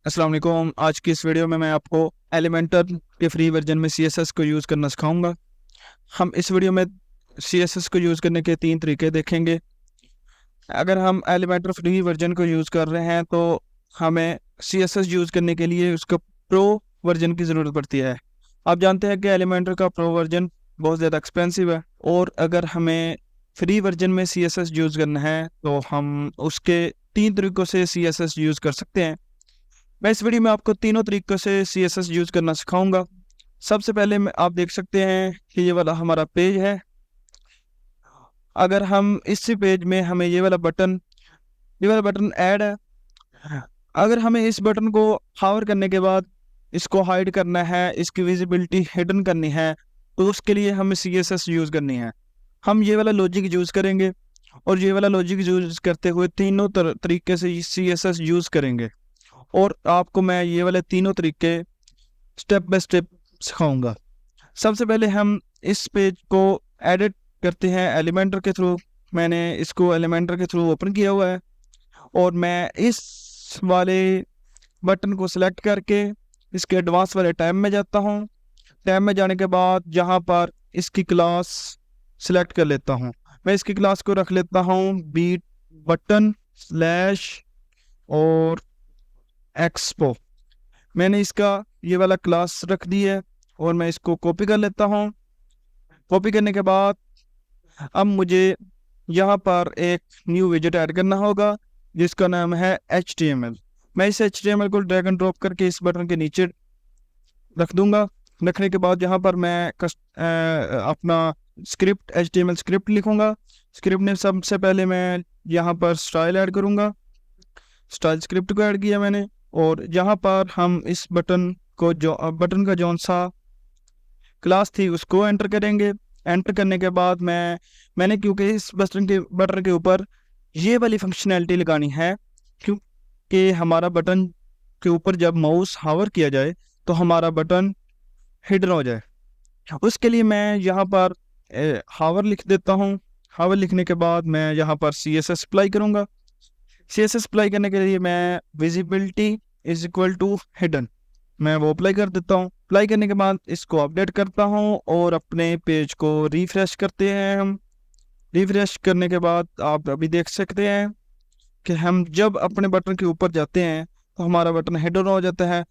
अस्सलाम वालेकुम। आज की इस वीडियो में मैं आपको एलिमेंटर के फ्री वर्जन में CSS को यूज़ करना सिखाऊंगा। हम इस वीडियो में CSS को यूज़ करने के 3 तरीके देखेंगे। अगर हम एलिमेंटर फ्री वर्जन को यूज़ कर रहे हैं तो हमें CSS यूज़ करने के लिए उसका प्रो वर्जन की ज़रूरत पड़ती है। आप जानते हैं कि एलिमेंटर का प्रो वर्जन बहुत ज़्यादा एक्सपेंसिव है, और अगर हमें फ्री वर्जन में CSS यूज़ करना है तो हम उसके 3 तरीक़ों से CSS यूज़ कर सकते हैं। मैं इस वीडियो में आपको तीनों तरीक़ों से CSS यूज़ करना सिखाऊंगा। सबसे पहले आप देख सकते हैं कि ये वाला हमारा पेज है। अगर हम इसी पेज में हमें ये वाला बटन ऐड है। अगर हमें इस बटन को हावर करने के बाद इसको हाइड करना है, इसकी विजिबिलिटी हिडन करनी है, तो उसके लिए हमें CSS यूज़ करनी है। हम ये वाला लॉजिक यूज़ करेंगे और ये वाला लॉजिक यूज़ करते हुए तीनों तरीके से CSS यूज़ करेंगे, और आपको मैं ये वाले तीनों तरीके स्टेप बाय स्टेप सिखाऊंगा। सबसे पहले हम इस पेज को एडिट करते हैं एलिमेंटर के थ्रू। मैंने इसको एलिमेंटर के थ्रू ओपन किया हुआ है, और मैं इस वाले बटन को सिलेक्ट करके इसके एडवांस वाले टैब में जाता हूँ। टैब में जाने के बाद यहाँ पर इसकी क्लास सिलेक्ट कर लेता हूँ। मैं इसकी क्लास को रख लेता हूँ बीट बटन स्लैश और एक्सपो। मैंने इसका ये वाला क्लास रख दी है, और मैं इसको कॉपी कर लेता हूँ। कॉपी करने के बाद अब मुझे यहाँ पर एक न्यू विजेट ऐड करना होगा जिसका नाम है HTML। मैं इस HTML को ड्रैग एंड ड्रॉप करके इस बटन के नीचे रख दूंगा। रखने के बाद यहाँ पर मैं अपना स्क्रिप्ट HTML स्क्रिप्ट लिखूंगा। स्क्रिप्ट में सबसे पहले मैं यहाँ पर स्टाइल ऐड करूँगा। स्टाइल स्क्रिप्ट को ऐड किया मैंने, और यहाँ पर हम इस बटन का जौन सा क्लास थी उसको एंटर करेंगे। एंटर करने के बाद मैंने क्योंकि इस बटन के ऊपर ये वाली फंक्शनैलिटी लगानी है, क्योंकि हमारा बटन के ऊपर जब माउस हावर किया जाए तो हमारा बटन हिडन हो जाए। उसके लिए मैं यहाँ पर हावर लिख देता हूँ। हावर लिखने के बाद मैं यहाँ पर CSS अप्लाई करूँगा। CSS अप्लाई करने के लिए मैं visibility is equal to hidden मैं वो अप्लाई कर देता हूँ। अप्लाई करने के बाद इसको अपडेट करता हूँ और अपने पेज को रिफ्रेश करते हैं हम। रिफ्रेश करने के बाद आप अभी देख सकते हैं कि हम जब अपने बटन के ऊपर जाते हैं तो हमारा बटन हिडन हो जाता है।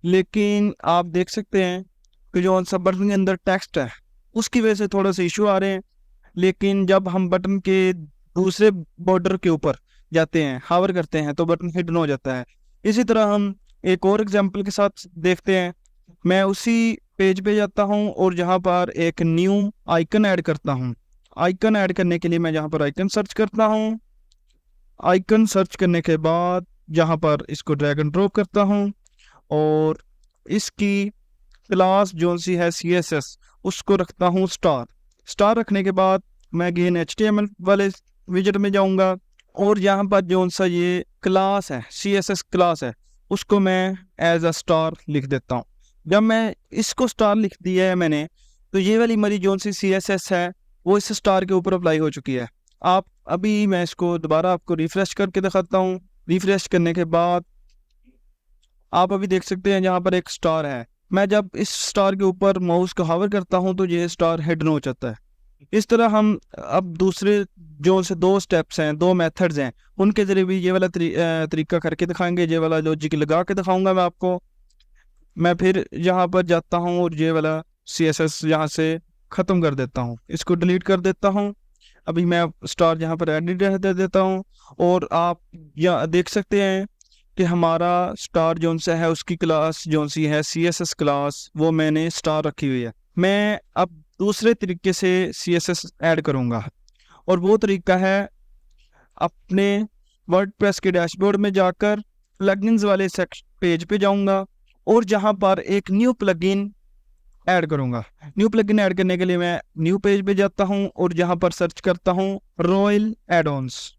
लेकिन आप देख सकते हैं कि जो सब बटन के अंदर टेक्स्ट है उसकी वजह से थोड़ा सा इशू आ रहे हैं। लेकिन जब हम बटन के दूसरे बॉर्डर के ऊपर जाते हैं, हावर करते हैं, तो बटन हिडन हो जाता है। इसी तरह हम एक और एग्जांपल के साथ देखते हैं। मैं उसी पेज पे जाता हूं और जहां पर एक न्यू आइकन ऐड करता हूं। आइकन ऐड करने के लिए मैं जहां पर आइकन सर्च करता हूं। आइकन सर्च करने के बाद जहां पर इसको ड्रैग एंड ड्रॉप करता हूं, और इसकी क्लास जो सी है CSS उसको रखता हूं स्टार। स्टार रखने के बाद मैं अगेन HTML वाले विजेट में जाऊंगा, और यहाँ पर जो सा ये क्लास है CSS क्लास है उसको मैं एज अ स्टार लिख देता हूँ। जब मैं इसको स्टार लिख दिया है मैंने, तो ये वाली मेरी जो सी CSS है वो इस स्टार के ऊपर अप्लाई हो चुकी है। आप अभी मैं इसको दोबारा आपको रिफ्रेश करके दिखाता हूँ। रिफ्रेश करने के बाद आप अभी देख सकते हैं यहाँ पर एक स्टार है। मैं जब इस स्टार के ऊपर माउस को हावर करता हूँ तो ये स्टार हिडन हो जाता है। इस तरह हम अब दूसरे जो से 2 स्टेप्स हैं, 2 मेथड्स हैं, उनके ज़रिए भी ये वाला तरीका करके दिखाएंगे। ये वाला लॉजिक लगा के दिखाऊंगा मैं आपको। मैं फिर यहाँ पर जाता हूँ और ये वाला CSS यहाँ से ख़त्म कर देता हूँ, इसको डिलीट कर देता हूँ। अभी मैं स्टार यहाँ पर एडिट दे देता हूँ, और आप यहाँ देख सकते हैं कि हमारा स्टार जोन सा है उसकी क्लास जोन सी है CSS क्लास, वो मैंने स्टार रखी हुई है। मैं अब दूसरे तरीके से CSS ऐड करूँगा, और वो तरीका है अपने वर्डप्रेस के डैशबोर्ड में जाकर प्लगइन्स वाले पेज पे जाऊँगा, और जहाँ पर एक न्यू प्लगइन ऐड करूँगा। न्यू प्लगइन ऐड करने के लिए मैं न्यू पेज पे जाता हूँ और जहाँ पर सर्च करता हूँ रॉयल एडॉन्स।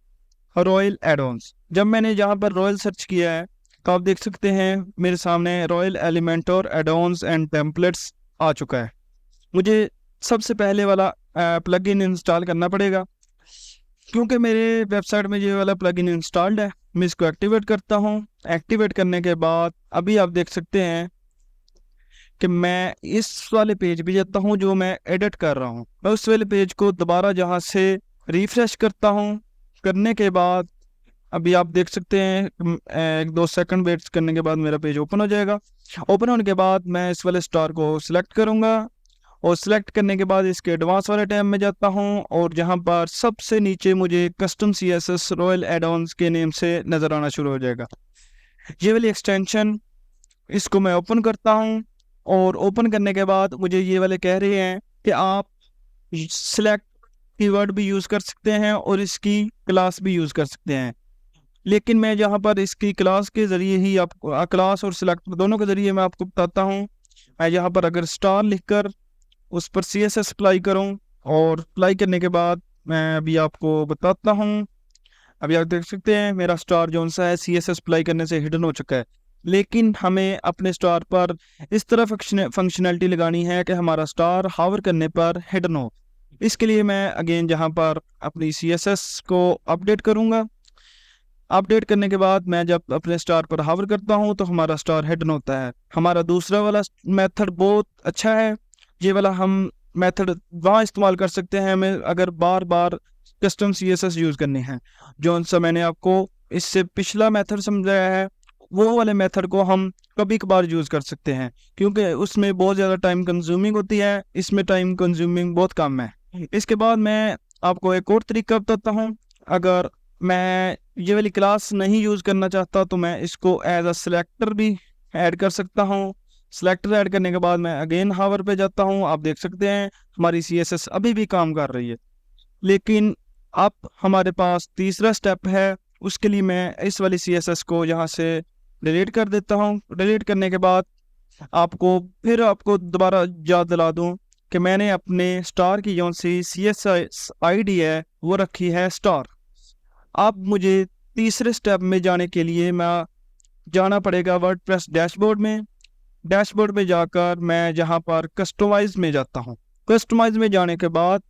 जब मैंने जहाँ पर रॉयल सर्च किया है तो आप देख सकते हैं मेरे सामने Royal Elementor addons and templates आ चुका है। मुझे सबसे पहले वाला प्लगइन इंस्टॉल करना पड़ेगा, क्योंकि मेरे वेबसाइट में ये वाला प्लगइन इंस्टॉल्ड है। मैं इसको एक्टिवेट करता हूँ। एक्टिवेट करने के बाद अभी आप देख सकते हैं कि मैं इस वाले पेज पे जाता हूँ जो मैं एडिट कर रहा हूँ। मैं उस वाले पेज को दोबारा जहाँ से रिफ्रेश करता हूँ। करने के बाद अभी आप देख सकते हैं 1-2 सेकंड वेट करने के बाद मेरा पेज ओपन हो जाएगा। ओपन होने के बाद मैं इस वाले स्टार को सिलेक्ट करूँगा और सिलेक्ट करने के बाद इसके एडवांस वाले टैब में जाता हूँ और जहाँ पर सबसे नीचे मुझे custom CSS royal add ons के नेम से नज़र आना शुरू हो जाएगा। ये वाली एक्सटेंशन इसको मैं ओपन करता हूँ और ओपन करने के बाद मुझे ये वाले कह रहे हैं कि आप सिलेक्ट कीवर्ड भी यूज़ कर सकते हैं और इसकी क्लास भी यूज़ कर सकते हैं। लेकिन मैं जहाँ पर इसकी क्लास के ज़रिए ही आपको क्लास और सिलेक्ट दोनों के ज़रिए मैं आपको बताता हूँ। मैं यहाँ पर अगर स्टार लिखकर उस पर CSS अप्लाई करूँ और अप्लाई करने के बाद मैं अभी आपको बताता हूँ। अभी आप देख सकते हैं मेरा स्टार जो सा है CSS अप्लाई करने से हिडन हो चुका है। लेकिन हमें अपने स्टार पर इस तरह फंक्शनैलिटी लगानी है कि हमारा स्टार हावर करने पर हिडन हो। इसके लिए मैं अगेन जहाँ पर अपनी CSS को अपडेट करूँगा। अपडेट करने के बाद मैं जब अपने स्टार पर हावर करता हूँ तो हमारा स्टार हिडन होता है। हमारा दूसरा वाला मेथड बहुत अच्छा है। ये वाला हम मेथड वहाँ इस्तेमाल कर सकते हैं हमें अगर बार बार कस्टम CSS यूज़ करनी है। जो सा मैंने आपको इससे पिछला मेथड समझाया है वो वाले मेथड को हम कभी कभार यूज़ कर सकते हैं क्योंकि उसमें बहुत ज़्यादा टाइम कंज्यूमिंग होती है। इसमें टाइम कंज्यूमिंग बहुत कम है। इसके बाद मैं आपको एक और तरीका बताता हूँ। अगर मैं ये वाली क्लास नहीं यूज़ करना चाहता तो मैं इसको एज अ सिलेक्टर भी ऐड कर सकता हूँ। सिलेक्टर ऐड करने के बाद मैं अगेन हावर पे जाता हूँ। आप देख सकते हैं हमारी CSS अभी भी काम कर रही है। लेकिन अब हमारे पास तीसरा स्टेप है। उसके लिए मैं इस वाली CSS को यहाँ से डिलीट कर देता हूँ। डिलीट करने के बाद आपको दोबारा याद दिला दूँ कि मैंने अपने स्टार की जो सी CSS ID है वो रखी है स्टार। अब मुझे तीसरे स्टेप में जाने के लिए मैं जाना पड़ेगा वर्डप्रेस डैशबोर्ड में। डैशबोर्ड में जाकर मैं जहाँ पर कस्टमाइज में जाता हूँ। कस्टमाइज में जाने के बाद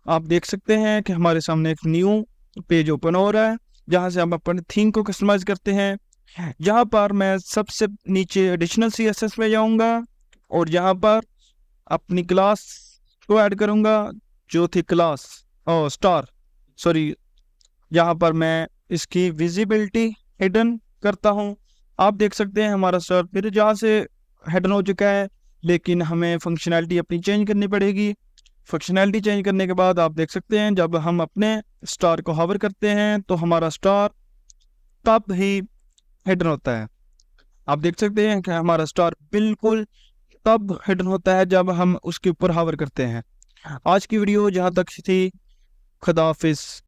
आप देख सकते हैं कि हमारे सामने एक न्यू पेज ओपन हो रहा है जहाँ से हम अपने थीम को कस्टमाइज करते हैं। जहाँ पर मैं सबसे नीचे एडिशनल CSS में जाऊँगा और यहाँ पर अपनी क्लास को ऐड करूँगा जो थी क्लास स्टार यहाँ पर मैं इसकी विजिबिलिटी हिडन करता हूँ। आप देख सकते हैं हमारा स्टार फिर जहाँ से हिडन हो चुका है लेकिन हमें फंक्शनैलिटी अपनी चेंज करनी पड़ेगी। फंक्शनैलिटी चेंज करने के बाद आप देख सकते हैं जब हम अपने स्टार को हावर करते हैं तो हमारा स्टार तब ही हिडन होता है। आप देख सकते हैं कि हमारा स्टार बिल्कुल तब हिडन होता है जब हम उसके ऊपर हावर करते हैं। आज की वीडियो जहाँ तक थी, खुदा हाफिज़।